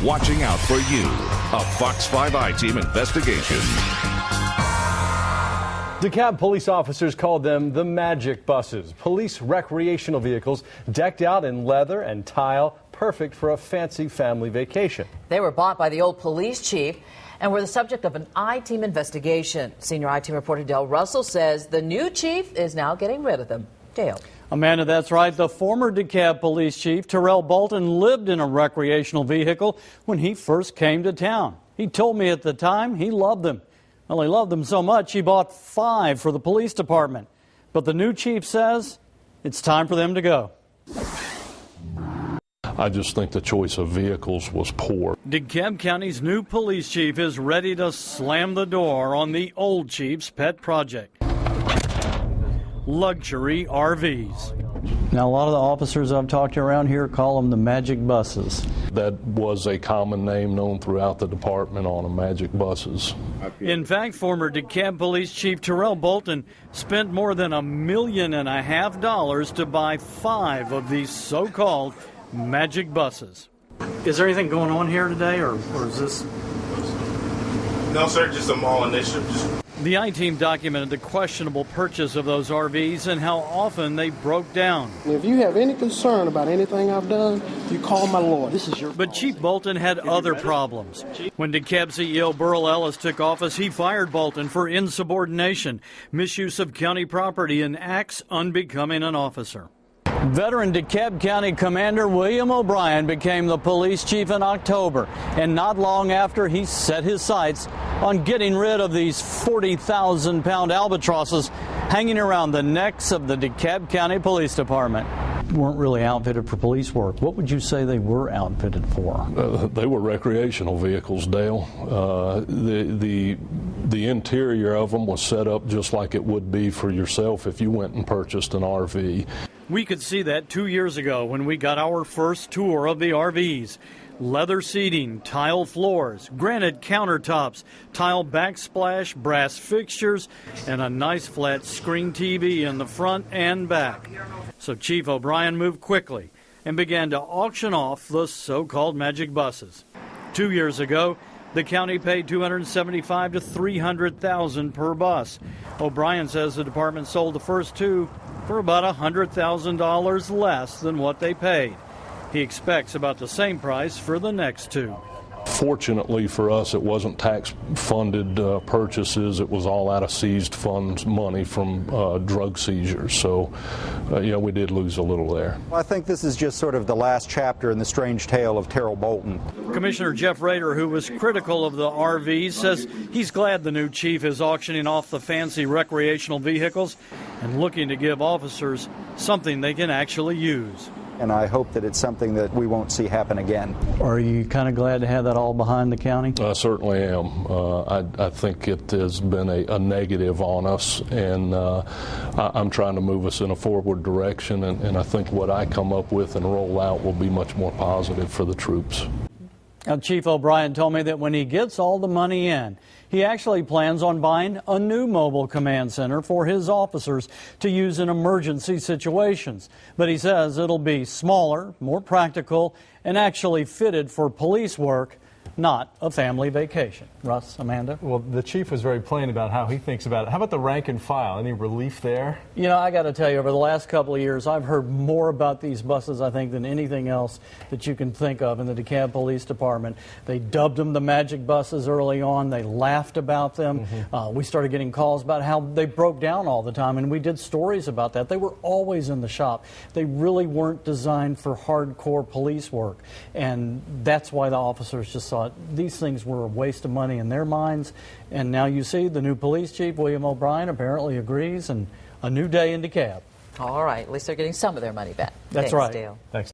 watching out for you. A Fox 5 I-Team investigation. DeKalb police officers called them the magic buses, police recreational vehicles decked out in leather and tile, perfect for a fancy family vacation. They were bought by the old police chief and were the subject of an I-Team investigation. Senior I-Team reporter Dale Russell says the new chief is now getting rid of them. Dale. Amanda, that's right. The former DeKalb police chief, Terrell Bolton, lived in a recreational vehicle when he first came to town. He told me at the time he loved them. Well, he loved them so much he bought 5 for the police department. But the new chief says it's time for them to go. I just think the choice of vehicles was poor. DeKalb County's new police chief is ready to slam the door on the old chief's pet project. Luxury RVs. Now, a lot of the officers I've talked to around here call them the magic buses. That was a common name known throughout the department on the magic buses. In fact, former DeKalb Police Chief Terrell Bolton spent more than $1.5 million to buy 5 of these so-called magic buses. Is there anything going on here today, or is this? No, sir, just a mall initiative. The I-Team documented the questionable purchase of those RVs and how often they broke down. If you have any concern about anything I've done, you call my lawyer. This is your But Chief Bolton had other problems. When DeKalb CEO Burl Ellis took office, he fired Bolton for insubordination, misuse of county property, and acts unbecoming an officer. Veteran DeKalb County Commander William O'Brien became the police chief in October, and not long after, he set his sights on getting rid of these 40,000-pound albatrosses hanging around the necks of the DeKalb County Police Department. Weren't really outfitted for police work. What would you say they were outfitted for? They were recreational vehicles, Dale. The interior of them was set up just like it would be for yourself if you went and purchased an RV. We could see that 2 years ago when we got our first tour of the RVs. Leather seating, tile floors, granite countertops, tile backsplash, brass fixtures, and a nice flat screen TV in the front and back. So Chief O'Brien moved quickly and began to auction off the so-called magic buses. 2 years ago, the county paid $275,000 to $300,000 per bus. O'Brien says the department sold the first 2 for about $100,000 less than what they paid. He expects about the same price for the next 2. Fortunately for us, it wasn't tax-funded purchases. It was all out of seized funds money from drug seizures. So, we did lose a little there. I think this is just sort of the last chapter in the strange tale of Terrell Bolton. Commissioner Jeff Rader, who was critical of the RVs, says he's glad the new chief is auctioning off the fancy recreational vehicles and looking to give officers something they can actually use. And I hope that it's something that we won't see happen again. Are you kind of glad to have that all behind the county? I certainly am. I think it has been a negative on us, and I'm trying to move us in a forward direction, and I think what I come up with and roll out will be much more positive for the troops. Now, Chief O'Brien told me that when he gets all the money in, he actually plans on buying a new mobile command center for his officers to use in emergency situations. But he says it'll be smaller, more practical, and actually fitted for police work, not a family vacation. Russ, Amanda? Well, the chief was very plain about how he thinks about it. How about the rank and file? Any relief there? I got to tell you, over the last couple of years, I've heard more about these buses, I think, than anything else that you can think of in the DeKalb Police Department. They dubbed them the magic buses early on. They laughed about them. We started getting calls about how they broke down all the time, and we did stories about that. They were always in the shop. They really weren't designed for hardcore police work, and that's why the officers just thought these things were a waste of money in their minds. And now you see the new police chief, William O'Brien, apparently agrees, and a new day in DeKalb. All right, at least they're getting some of their money back. That's Thanks, right. Dale. Thanks.